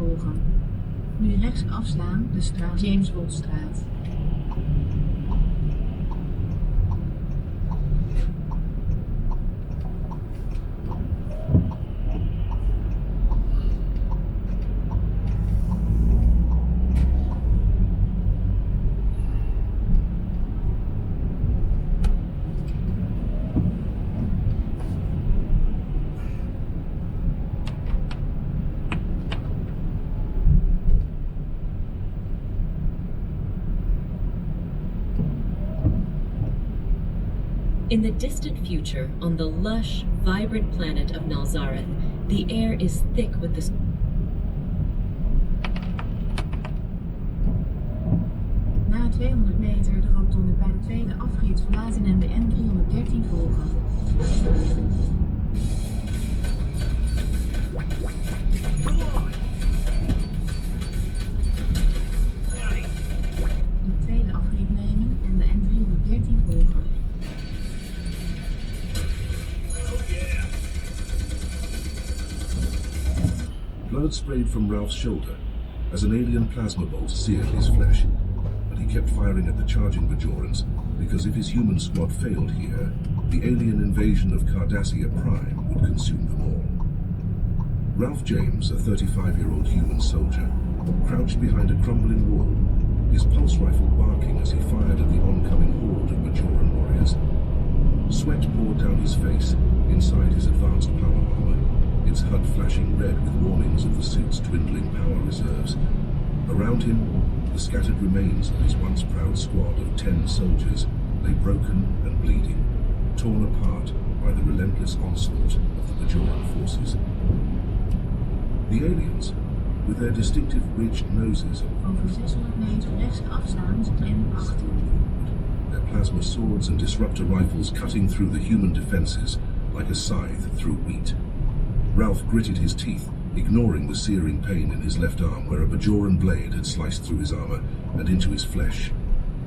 volgen. Nu rechts afslaan, de straat James Bondstraat. In the distant future, on the lush, vibrant planet of Nazareth, the air is thick with the... Na 200 meter de rotonde bij de tweede afrit verlaten en de N313 volgen. De tweede afrit nemen en de N313 volgen. Blood sprayed from Ralph's shoulder as an alien plasma bolt seared his flesh, but he kept firing at the charging Bajorans because if his human squad failed here, the alien invasion of Cardassia Prime would consume them all. Ralph James, a 35-year-old human soldier, crouched behind a crumbling wall, his pulse rifle barking as he fired at the oncoming horde of Bajoran warriors. Sweat poured down his face inside his advanced power armor, its HUD flashing red with warnings of the suit's dwindling power reserves. Around him, the scattered remains of his once proud squad of 10 soldiers lay broken and bleeding, torn apart by the relentless onslaught of the Bajoran forces. The aliens, with their distinctive ridged noses, Over 600 meter rechts afslaan, N8. Their plasma swords and disruptor rifles cutting through the human defenses like a scythe through wheat. Ralph gritted his teeth, ignoring the searing pain in his left arm where a Bajoran blade had sliced through his armor and into his flesh.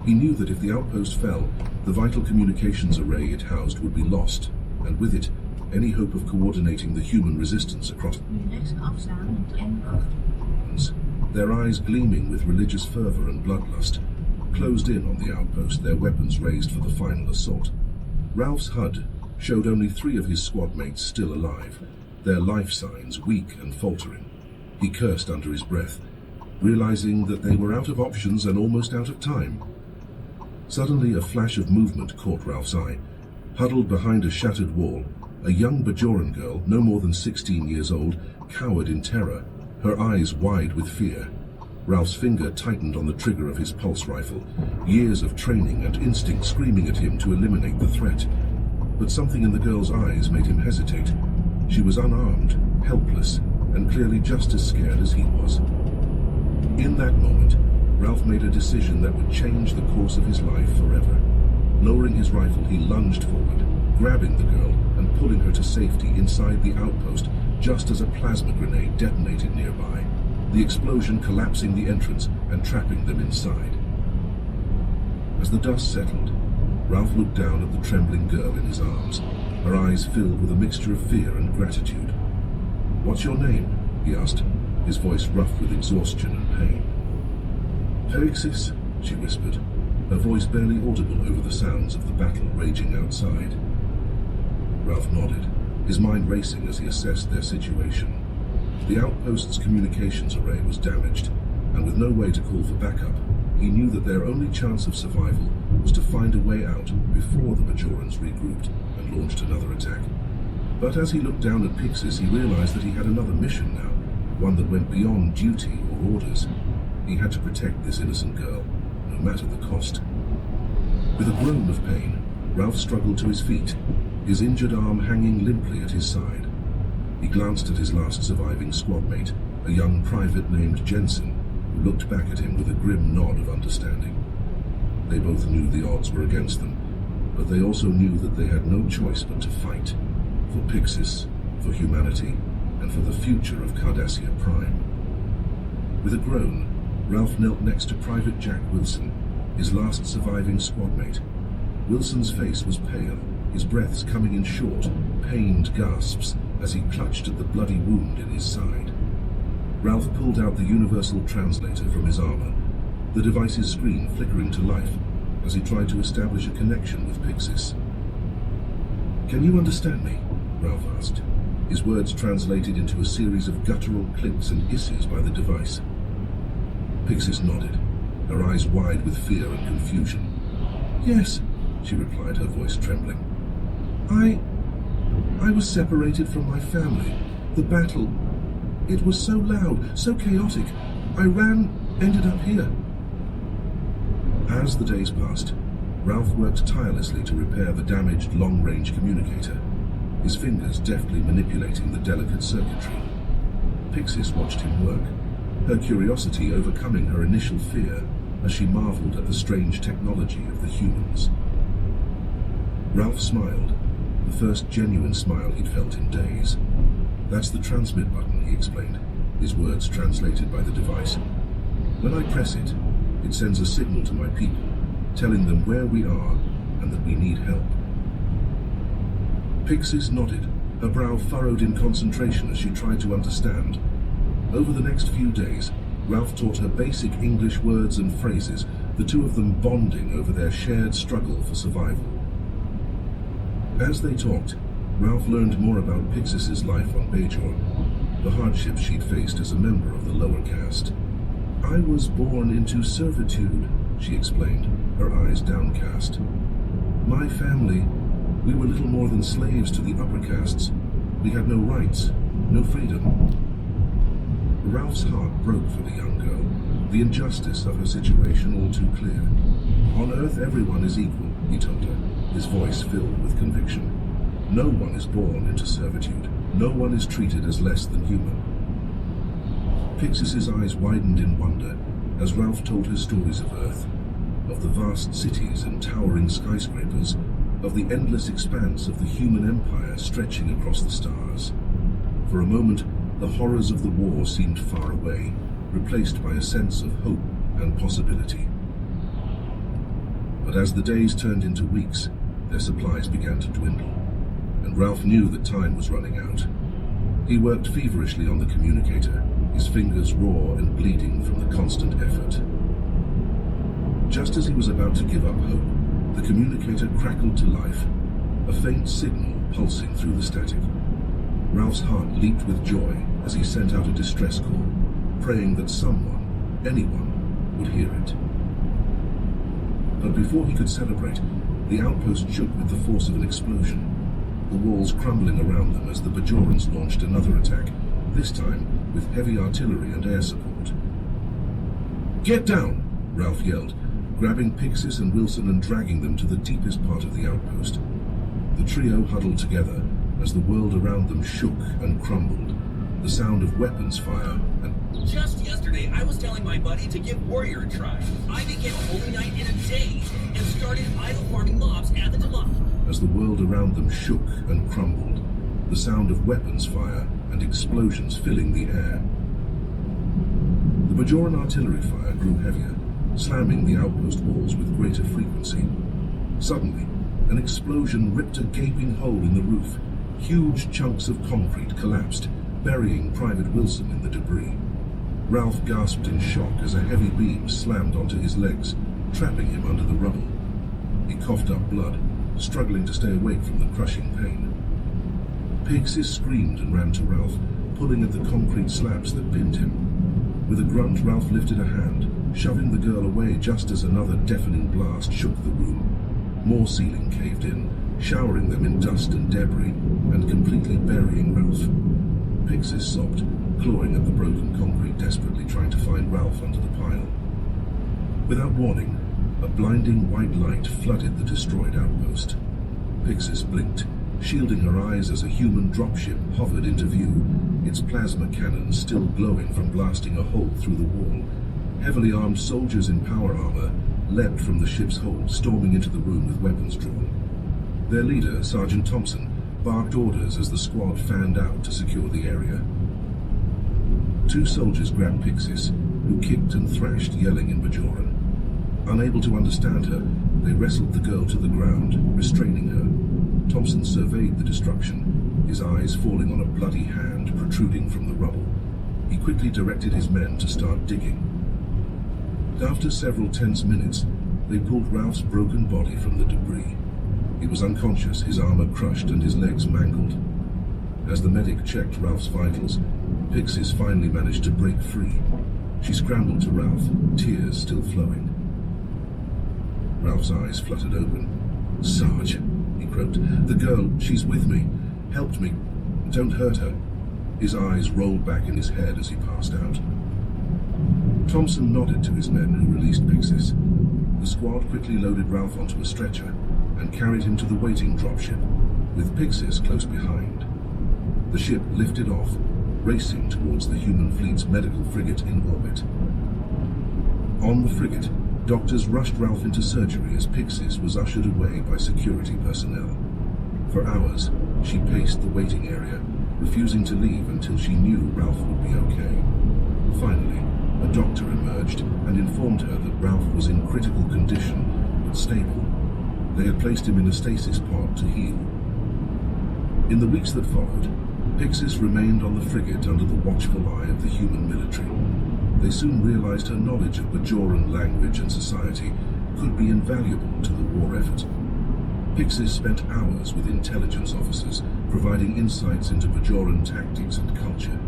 He knew that if the outpost fell, the vital communications array it housed would be lost, and with it, any hope of coordinating the human resistance across Nu rechts afslaan, N8. their eyes gleaming with religious fervor and bloodlust, closed in on the outpost, their weapons raised for the final assault. Ralph's HUD showed only 3 of his squad mates still alive, their life signs weak and faltering. He cursed under his breath, realizing that they were out of options and almost out of time. Suddenly a flash of movement caught Ralph's eye. Huddled behind a shattered wall, a young Bajoran girl, no more than 16 years old, cowered in terror, her eyes wide with fear. Ralph's finger tightened on the trigger of his pulse rifle, years of training and instinct screaming at him to eliminate the threat. But something in the girl's eyes made him hesitate. She was unarmed, helpless, and clearly just as scared as he was. In that moment, Ralph made a decision that would change the course of his life forever. Lowering his rifle, he lunged forward, grabbing the girl and pulling her to safety inside the outpost just as a plasma grenade detonated nearby, the explosion collapsing the entrance and trapping them inside. As the dust settled, Ralph looked down at the trembling girl in his arms, her eyes filled with a mixture of fear and gratitude. "What's your name?" he asked, his voice rough with exhaustion and pain. "Perixis," she whispered, her voice barely audible over the sounds of the battle raging outside. Ralph nodded, his mind racing as he assessed their situation. The outpost's communications array was damaged, and with no way to call for backup, he knew that their only chance of survival was to find a way out before the Bajorans regrouped and launched another attack. But as he looked down at Pixis, he realized that he had another mission now, one that went beyond duty or orders. He had to protect this innocent girl, no matter the cost. With a groan of pain, Ralph struggled to his feet, his injured arm hanging limply at his side. He glanced at his last surviving squad mate, a young private named Jensen, who looked back at him with a grim nod of understanding. They both knew the odds were against them, but they also knew that they had no choice but to fight, for Pixis, for humanity, and for the future of Cardassia Prime. With a groan, Ralph knelt next to Private Jack Wilson, his last surviving squad mate. Wilson's face was pale, his breaths coming in short, pained gasps as he clutched at the bloody wound in his side. Ralph pulled out the universal translator from his armor, the device's screen flickering to life as he tried to establish a connection with Pixis. "Can you understand me?" Ralph asked, his words translated into a series of guttural clicks and hisses by the device. Pixis nodded, her eyes wide with fear and confusion. "Yes," she replied, her voice trembling. I was separated from my family. The battle, it was so loud, so chaotic. I ran, ended up here." As the days passed, Ralph worked tirelessly to repair the damaged long-range communicator, his fingers deftly manipulating the delicate circuitry. Pixis watched him work, her curiosity overcoming her initial fear as she marveled at the strange technology of the humans. Ralph smiled, the first genuine smile he'd felt in days. "That's the transmit button," he explained, his words translated by the device. "When I press it, it sends a signal to my people, telling them where we are and that we need help." Pixis nodded, her brow furrowed in concentration as she tried to understand. Over the next few days, Ralph taught her basic English words and phrases, the two of them bonding over their shared struggle for survival. As they talked, Ralph learned more about Pixis's life on Bajor, the hardships she'd faced as a member of the lower caste. "I was born into servitude," she explained, her eyes downcast. "My family, we were little more than slaves to the upper castes. We had no rights, no freedom." Ralph's heart broke for the young girl, the injustice of her situation all too clear. "On Earth, everyone is equal," he told her, his voice filled with conviction. "No one is born into servitude. No one is treated as less than human." Pixis's eyes widened in wonder as Ralph told her stories of Earth, of the vast cities and towering skyscrapers, of the endless expanse of the human empire stretching across the stars. For a moment, the horrors of the war seemed far away, replaced by a sense of hope and possibility. But as the days turned into weeks, their supplies began to dwindle, and Ralph knew that time was running out. He worked feverishly on the communicator, his fingers raw and bleeding from the constant effort. Just as he was about to give up hope, the communicator crackled to life, a faint signal pulsing through the static. Ralph's heart leaped with joy as he sent out a distress call, praying that someone, anyone, would hear it. But before he could celebrate, the outpost shook with the force of an explosion, the walls crumbling around them as the Bajorans launched another attack, this time with heavy artillery and air support. "Get down!" Ralph yelled, grabbing Pixis and Wilson and dragging them to the deepest part of the outpost. The trio huddled together as the world around them shook and crumbled, the sound of weapons fire and... "Just yesterday, I was telling my buddy to give Warrior a try. I became a Holy Knight in a day and started idle farming mobs at the Deluxe." As the world around them shook and crumbled, the sound of weapons fire and explosions filling the air. The Bajoran artillery fire grew heavier, slamming the outpost walls with greater frequency. Suddenly, an explosion ripped a gaping hole in the roof. Huge chunks of concrete collapsed, burying Private Wilson in the debris. Ralph gasped in shock as a heavy beam slammed onto his legs, trapping him under the rubble. He coughed up blood, struggling to stay awake from the crushing pain. Pixis screamed and ran to Ralph, pulling at the concrete slabs that pinned him. With a grunt, Ralph lifted a hand, shoving the girl away just as another deafening blast shook the room. More ceiling caved in, showering them in dust and debris, and completely burying Ralph. Pixis sobbed, clawing at the broken concrete, desperately trying to find Ralph under the pile. Without warning, a blinding white light flooded the destroyed outpost. Pixis blinked, shielding her eyes as a human dropship hovered into view, its plasma cannons still glowing from blasting a hole through the wall. Heavily armed soldiers in power armor leapt from the ship's hold, storming into the room with weapons drawn. Their leader, Sergeant Thompson, barked orders as the squad fanned out to secure the area. Two soldiers grabbed Pixis, who kicked and thrashed, yelling in Bajoran. Unable to understand her, they wrestled the girl to the ground, restraining her. Thompson surveyed the destruction, his eyes falling on a bloody hand protruding from the rubble. he quickly directed his men to start digging. After several tense minutes, they pulled Ralph's broken body from the debris. He was unconscious, his armor crushed and his legs mangled. As the medic checked Ralph's vitals, Pixis finally managed to break free. She scrambled to Ralph, tears still flowing. Ralph's eyes fluttered open. "Sarge," he croaked. "The girl, she's with me. Helped me. Don't hurt her." His eyes rolled back in his head as he passed out. Thompson nodded to his men, who released Pixis. The squad quickly loaded Ralph onto a stretcher and carried him to the waiting dropship, with Pixis close behind. The ship lifted off, racing towards the human fleet's medical frigate in orbit. On the frigate, doctors rushed Ralph into surgery as Pixis was ushered away by security personnel. For hours, she paced the waiting area, refusing to leave until she knew Ralph would be okay. Finally, a doctor emerged and informed her that Ralph was in critical condition, but stable. They had placed him in a stasis pod to heal. In the weeks that followed, Pixis remained on the frigate under the watchful eye of the human military. They soon realized her knowledge of Bajoran language and society could be invaluable to the war effort. Pixis spent hours with intelligence officers, providing insights into Bajoran tactics and culture.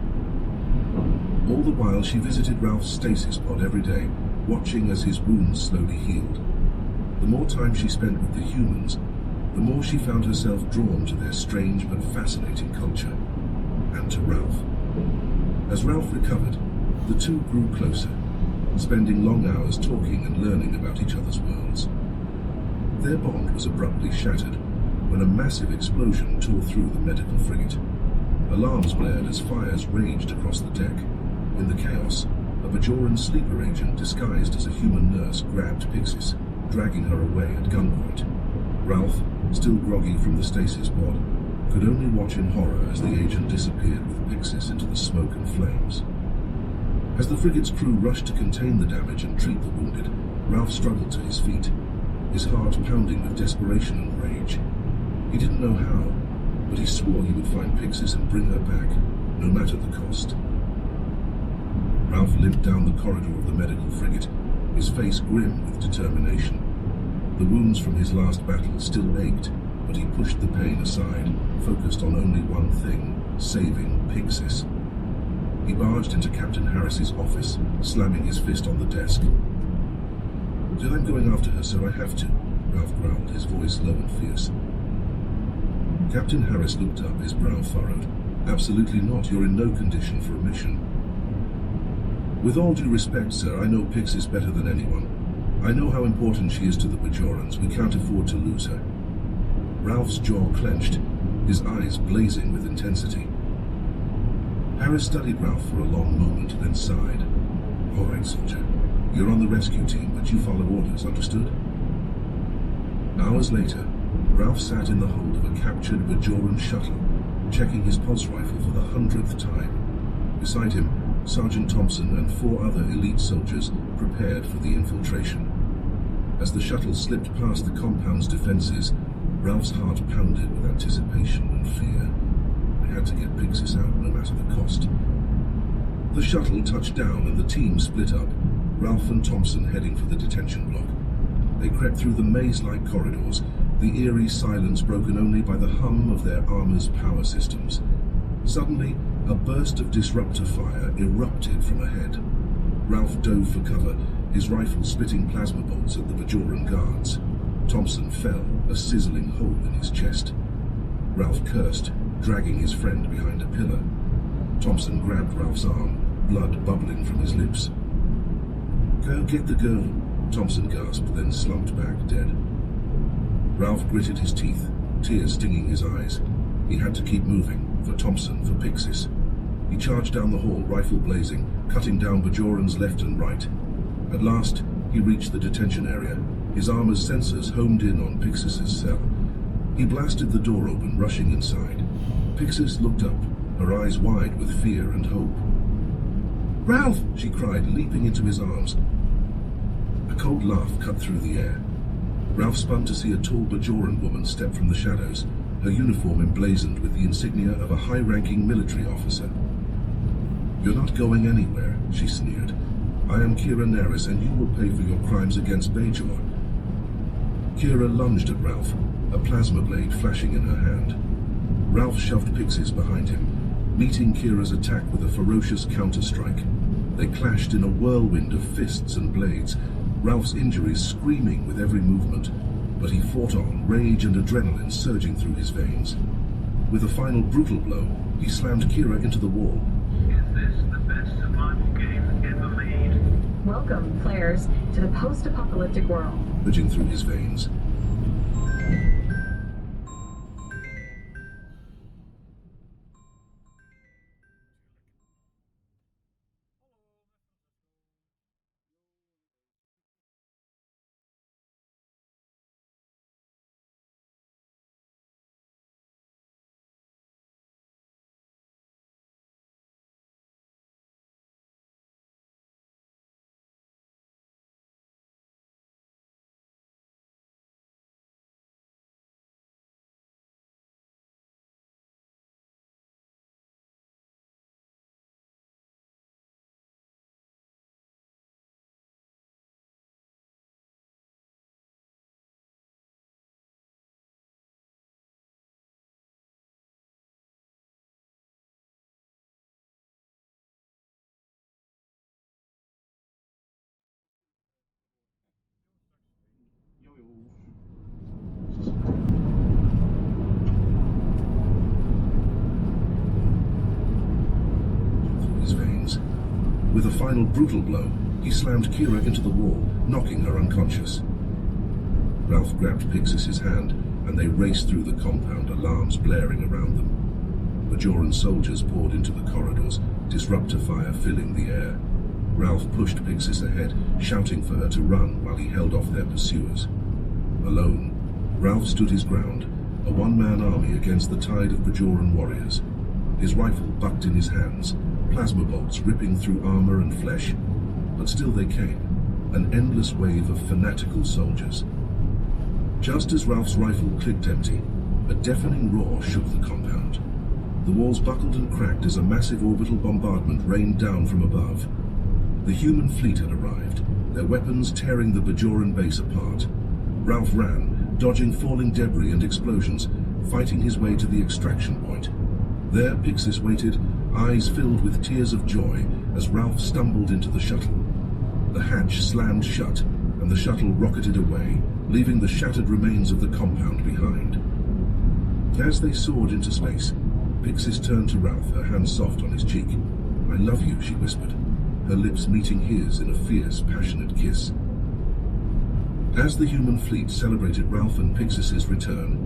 All the while, she visited Ralph's stasis pod every day, watching as his wounds slowly healed. The more time she spent with the humans, the more she found herself drawn to their strange but fascinating culture, and to Ralph. As Ralph recovered, the two grew closer, spending long hours talking and learning about each other's worlds. Their bond was abruptly shattered when a massive explosion tore through the medical frigate. Alarms blared as fires raged across the deck. In the chaos, a Bajoran sleeper agent disguised as a human nurse grabbed Pixis, dragging her away at gunpoint. Ralph, still groggy from the stasis pod, could only watch in horror as the agent disappeared with Pixis into the smoke and flames. As the frigate's crew rushed to contain the damage and treat the wounded, Ralph struggled to his feet, his heart pounding with desperation and rage. He didn't know how, but he swore he would find Pixis and bring her back, no matter the cost. Ralph limped down the corridor of the medical frigate, his face grim with determination. The wounds from his last battle still ached, but he pushed the pain aside, focused on only one thing, saving Pixis. He barged into Captain Harris's office, slamming his fist on the desk. "I'm going after her, sir, I have to," Ralph growled, his voice low and fierce. Captain Harris looked up, his brow furrowed. "Absolutely not. You're in no condition for a mission." "With all due respect, sir, I know Pixis better than anyone. I know how important she is to the Bajorans. We can't afford to lose her." Ralph's jaw clenched, his eyes blazing with intensity. Harris studied Ralph for a long moment, then sighed. "All right, soldier. You're on the rescue team, but you follow orders, understood?" Hours later, Ralph sat in the hold of a captured Bajoran shuttle, checking his pulse rifle for the 100th time. Beside him, Sergeant Thompson and 4 other elite soldiers prepared for the infiltration. As the shuttle slipped past the compound's defenses, Ralph's heart pounded with anticipation and fear. They had to get Pixis out, no matter the cost. The shuttle touched down and the team split up, Ralph and Thompson heading for the detention block. They crept through the maze-like corridors, the eerie silence broken only by the hum of their armor's power systems. Suddenly, a burst of disruptor fire erupted from ahead. Ralph dove for cover, his rifle spitting plasma bolts at the Bajoran guards. Thompson fell, a sizzling hole in his chest. Ralph cursed, dragging his friend behind a pillar. Thompson grabbed Ralph's arm, blood bubbling from his lips. "Go get the girl," Thompson gasped, then slumped back dead. Ralph gritted his teeth, tears stinging his eyes. He had to keep moving, for Thompson, for Pixis. He charged down the hall, rifle blazing, cutting down Bajorans left and right. At last, he reached the detention area. His armor's sensors homed in on Pixis's cell. He blasted the door open, rushing inside. Pixis looked up, her eyes wide with fear and hope. "Ralph!" she cried, leaping into his arms. A cold laugh cut through the air. Ralph spun to see a tall Bajoran woman step from the shadows, her uniform emblazoned with the insignia of a high-ranking military officer. "You're not going anywhere," she sneered. "I am Kira Nerys, and you will pay for your crimes against Bajor." Kira lunged at Ralph, a plasma blade flashing in her hand. Ralph shoved Pixis behind him, meeting Kira's attack with a ferocious counter-strike. They clashed in a whirlwind of fists and blades, Ralph's injuries screaming with every movement, but he fought on, rage and adrenaline surging through his veins. With a final brutal blow, he slammed Kira into the wall. Is this the best survival game ever made? Welcome, players, to the post-apocalyptic world. Surging through his veins. With a final brutal blow, he slammed Kira into the wall, knocking her unconscious. Ralph grabbed Pixis' hand, and they raced through the compound, alarms blaring around them. Bajoran soldiers poured into the corridors, disruptor fire filling the air. Ralph pushed Pixis ahead, shouting for her to run while he held off their pursuers. Alone, Ralph stood his ground, a one-man army against the tide of Bajoran warriors. His rifle bucked in his hands, plasma bolts ripping through armor and flesh. But still they came, an endless wave of fanatical soldiers. Just as Ralph's rifle clicked empty, a deafening roar shook the compound. The walls buckled and cracked as a massive orbital bombardment rained down from above. The human fleet had arrived, their weapons tearing the Bajoran base apart. Ralph ran, dodging falling debris and explosions, fighting his way to the extraction point. There Pixis waited, eyes filled with tears of joy as Ralph stumbled into the shuttle. The hatch slammed shut, and the shuttle rocketed away, leaving the shattered remains of the compound behind. As they soared into space, Pixis turned to Ralph, her hand soft on his cheek. "I love you," she whispered, her lips meeting his in a fierce, passionate kiss. As the human fleet celebrated Ralph and Pixis' return,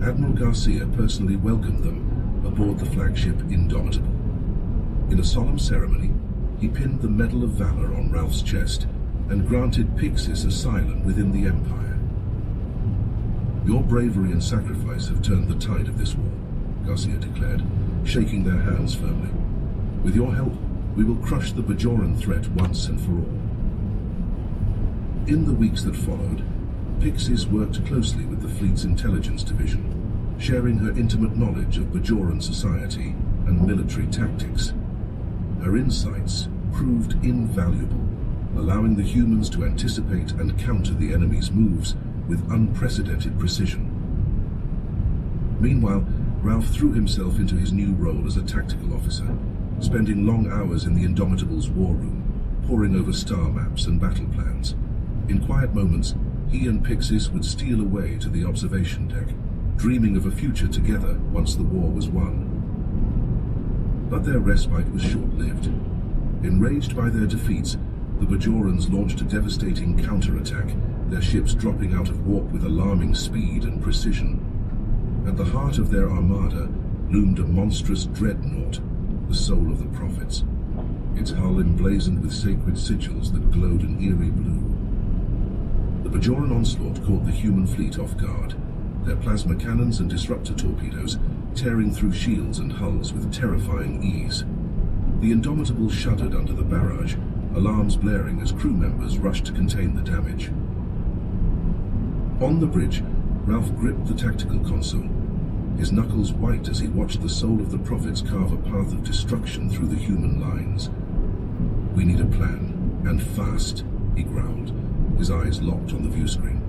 Admiral Garcia personally welcomed them aboard the flagship Indomitable. In a solemn ceremony, he pinned the Medal of Valor on Ralph's chest and granted Pixis asylum within the Empire. "Your bravery and sacrifice have turned the tide of this war," Garcia declared, shaking their hands firmly. "With your help, we will crush the Bajoran threat once and for all." In the weeks that followed, Pixis worked closely with the fleet's intelligence division, sharing her intimate knowledge of Bajoran society and military tactics. Her insights proved invaluable, allowing the humans to anticipate and counter the enemy's moves with unprecedented precision. Meanwhile, Ralph threw himself into his new role as a tactical officer, spending long hours in the Indomitable's war room, poring over star maps and battle plans. In quiet moments, he and Pixis would steal away to the observation deck, dreaming of a future together once the war was won. But their respite was short-lived. Enraged by their defeats, the Bajorans launched a devastating counterattack, their ships dropping out of warp with alarming speed and precision. At the heart of their armada loomed a monstrous dreadnought, the soul of the prophets, its hull emblazoned with sacred sigils that glowed an eerie blue. The Bajoran onslaught caught the human fleet off guard, their plasma cannons and disruptor torpedoes tearing through shields and hulls with terrifying ease. The Indomitable shuddered under the barrage, alarms blaring as crew members rushed to contain the damage. On the bridge, Ralph gripped the tactical console. his knuckles white as he watched the soul of the prophets carve a path of destruction through the human lines. "We need a plan, and fast," he growled, his eyes locked on the view screen.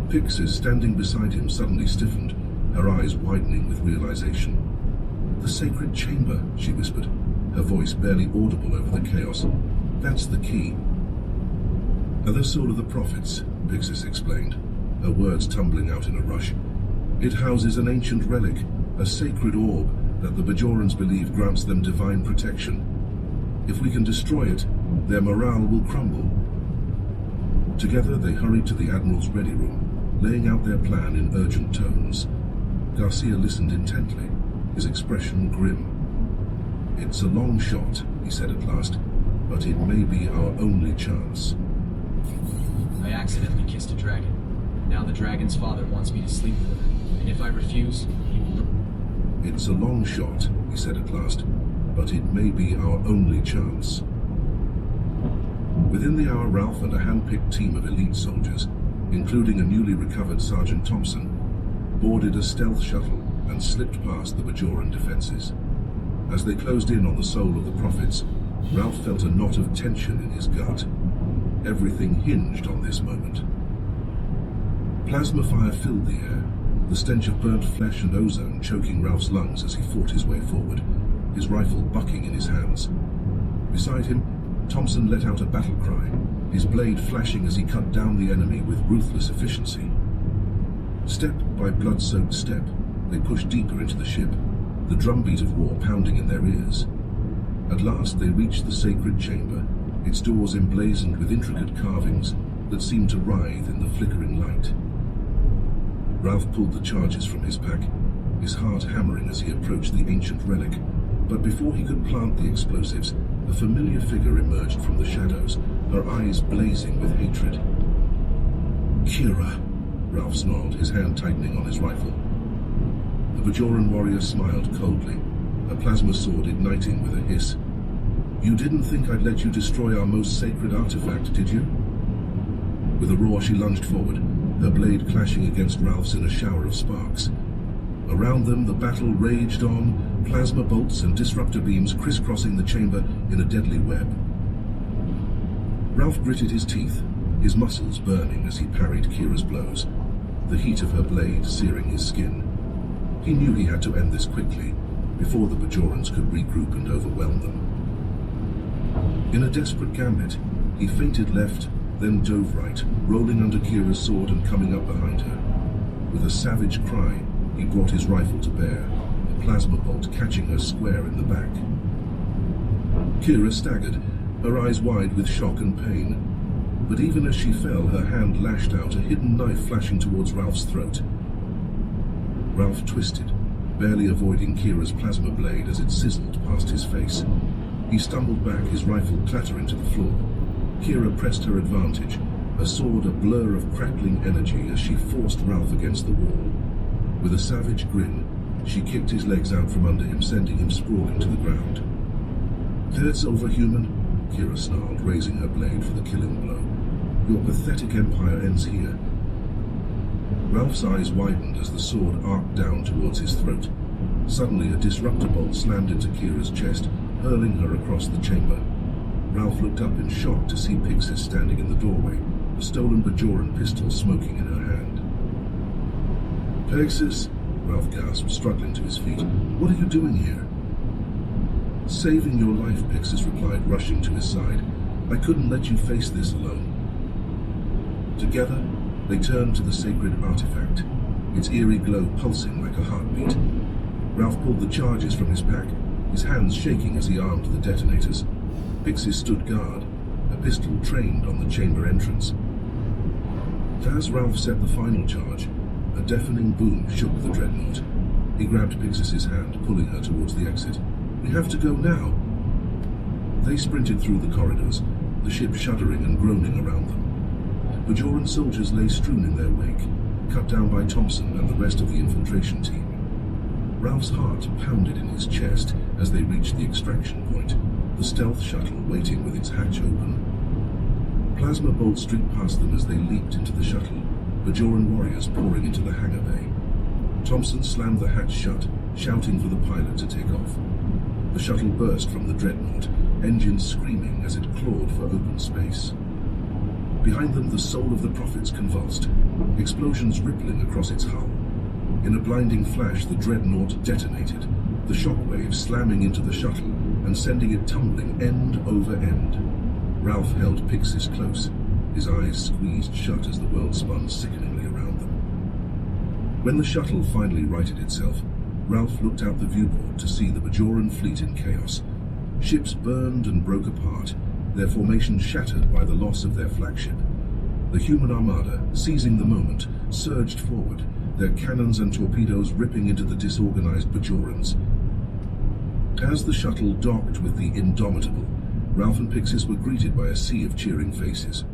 Pixis, standing beside him, suddenly stiffened, her eyes widening with realization. "The sacred chamber," she whispered, her voice barely audible over the chaos. "That's the key." "The soul of the prophets," Pixis explained, her words tumbling out in a rush. "It houses an ancient relic, a sacred orb that the Bajorans believe grants them divine protection. If we can destroy it, their morale will crumble." Together they hurried to the Admiral's ready room, laying out their plan in urgent tones. Garcia listened intently, his expression grim. "It's a long shot," he said at last, "but it may be our only chance." I accidentally kissed a dragon. Now the dragon's father wants me to sleep with her, and if I refuse, he will... "It's a long shot," he said at last, "but it may be our only chance." Within the hour, Ralph and a hand-picked team of elite soldiers, including a newly recovered Sergeant Thompson, boarded a stealth shuttle and slipped past the Bajoran defenses. As they closed in on the soul of the prophets, Ralph felt a knot of tension in his gut. Everything hinged on this moment. Plasma fire filled the air, the stench of burnt flesh and ozone choking Ralph's lungs as he fought his way forward, his rifle bucking in his hands. Beside him, Thompson let out a battle cry, his blade flashing as he cut down the enemy with ruthless efficiency. Step by blood-soaked step, they pushed deeper into the ship, the drumbeat of war pounding in their ears. At last they reached the sacred chamber, its doors emblazoned with intricate carvings that seemed to writhe in the flickering light. Ralph pulled the charges from his pack, his heart hammering as he approached the ancient relic. But before he could plant the explosives, a familiar figure emerged from the shadows, her eyes blazing with hatred. "Kira," Ralph snarled, his hand tightening on his rifle. The Bajoran warrior smiled coldly, a plasma sword igniting with a hiss. "You didn't think I'd let you destroy our most sacred artifact, did you?" With a roar, she lunged forward, her blade clashing against Ralph's in a shower of sparks. Around them, the battle raged on, plasma bolts and disruptor beams crisscrossing the chamber in a deadly web. Ralph gritted his teeth, his muscles burning as he parried Kira's blows, the heat of her blade searing his skin. He knew he had to end this quickly, before the Bajorans could regroup and overwhelm them. In a desperate gambit, he feinted left, then dove right, rolling under Kira's sword and coming up behind her. With a savage cry, he brought his rifle to bear, a plasma bolt catching her square in the back. Kira staggered, her eyes wide with shock and pain. But even as she fell, her hand lashed out, a hidden knife flashing towards Ralph's throat. Ralph twisted, barely avoiding Kira's plasma blade as it sizzled past his face. He stumbled back, his rifle clattering to the floor. Kira pressed her advantage, her sword a blur of crackling energy as she forced Ralph against the wall. With a savage grin, she kicked his legs out from under him, sending him sprawling to the ground. "That's over, human," Kira snarled, raising her blade for the killing blow. "Your pathetic empire ends here." Ralph's eyes widened as the sword arced down towards his throat. Suddenly, a disruptor bolt slammed into Kira's chest, hurling her across the chamber. Ralph looked up in shock to see Pixis standing in the doorway, a stolen Bajoran pistol smoking in her hand. "Pixis," Ralph gasped, struggling to his feet. "What are you doing here?" "Saving your life," Pixis replied, rushing to his side. "I couldn't let you face this alone." Together, they turned to the sacred artifact, its eerie glow pulsing like a heartbeat. Ralph pulled the charges from his pack, his hands shaking as he armed the detonators. Pixis stood guard, a pistol trained on the chamber entrance. As Ralph set the final charge, a deafening boom shook the dreadnought. He grabbed Pixis's hand, pulling her towards the exit. "We have to go now." They sprinted through the corridors, the ship shuddering and groaning around them. Bajoran soldiers lay strewn in their wake, cut down by Thompson and the rest of the infiltration team. Ralph's heart pounded in his chest as they reached the extraction point, the stealth shuttle waiting with its hatch open. Plasma bolts streaked past them as they leaped into the shuttle, Bajoran warriors pouring into the hangar bay. Thompson slammed the hatch shut, shouting for the pilot to take off. The shuttle burst from the dreadnought, engines screaming as it clawed for open space. Behind them, the soul of the Prophets convulsed, explosions rippling across its hull. In a blinding flash, the dreadnought detonated, the shockwave slamming into the shuttle and sending it tumbling end over end. Ralph held Pixis close, his eyes squeezed shut as the world spun sickeningly around them. When the shuttle finally righted itself, Ralph looked out the viewport to see the Bajoran fleet in chaos. Ships burned and broke apart, their formation shattered by the loss of their flagship. The human armada, seizing the moment, surged forward, their cannons and torpedoes ripping into the disorganized Bajorans. As the shuttle docked with the Indomitable, Ralph and Pixis were greeted by a sea of cheering faces.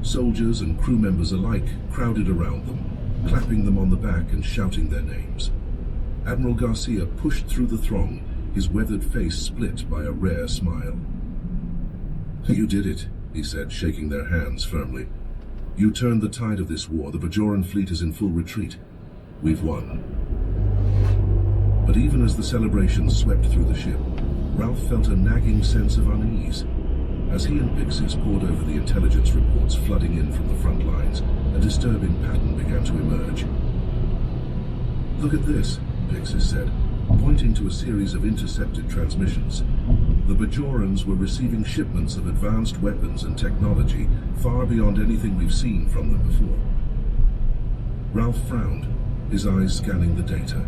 Soldiers and crew members alike crowded around them, clapping them on the back and shouting their names. Admiral Garcia pushed through the throng, his weathered face split by a rare smile. "You did it," he said, shaking their hands firmly. "You turned the tide of this war. The Bajoran fleet is in full retreat. We've won." But even as the celebrations swept through the ship, Ralph felt a nagging sense of unease. As he and Pixis pored over the intelligence reports flooding in from the front lines, a disturbing pattern began to emerge. "Look at this," Pixis said, pointing to a series of intercepted transmissions. The Bajorans were receiving shipments of advanced weapons and technology far beyond anything we've seen from them before. Ralph frowned, his eyes scanning the data.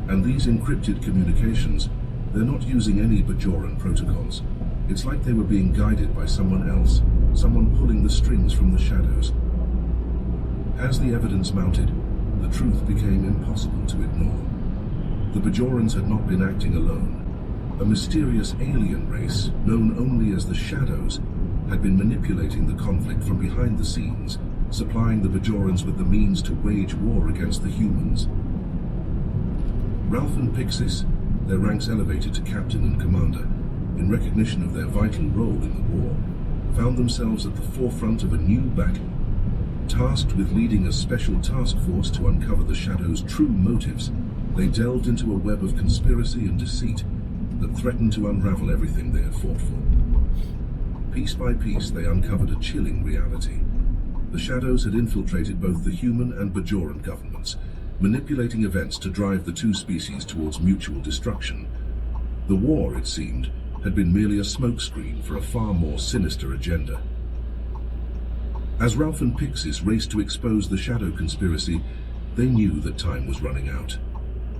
And these encrypted communications, they're not using any Bajoran protocols. It's like they were being guided by someone else, someone pulling the strings from the shadows. As the evidence mounted, the truth became impossible to ignore. The Bajorans had not been acting alone. A mysterious alien race, known only as the Shadows, had been manipulating the conflict from behind the scenes, supplying the Bajorans with the means to wage war against the humans. Ralph and Pixis, their ranks elevated to captain and commander, in recognition of their vital role in the war, found themselves at the forefront of a new battle. Tasked with leading a special task force to uncover the Shadows' true motives, they delved into a web of conspiracy and deceit that threatened to unravel everything they had fought for. Piece by piece, they uncovered a chilling reality. The Shadows had infiltrated both the human and Bajoran governments, manipulating events to drive the two species towards mutual destruction. The war, it seemed, had been merely a smokescreen for a far more sinister agenda. As Ralph and Pixis raced to expose the Shadow conspiracy, they knew that time was running out.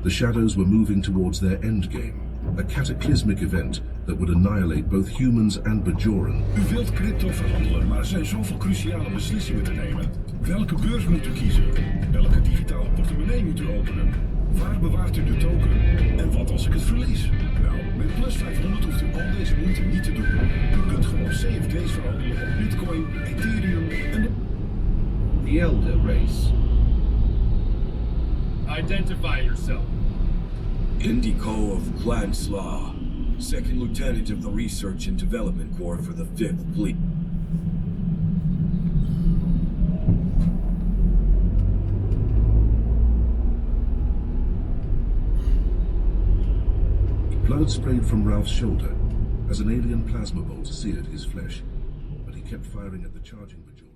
The Shadows were moving towards their endgame, a cataclysmic event that would annihilate both humans and Bajoran. U wilt crypto verhandelen, maar er zijn zoveel cruciale beslissingen te nemen. Welke beurs moet u kiezen? Welke digitale portemonnee moet u openen? Waar bewaart u de token? En wat als ik het verlies? Nou, met plus 500 hoeft u al deze moeite niet te doen. U kunt gewoon CFD's verhandelen op Bitcoin, Ethereum en de... The Elder Race. Identify yourself. Indico of Clan Slaw, Second Lieutenant of the Research and Development Corps for the 5th Fleet. Blood sprayed from Ralph's shoulder as an alien plasma bolt seared his flesh, but he kept firing at the charging Bajoran.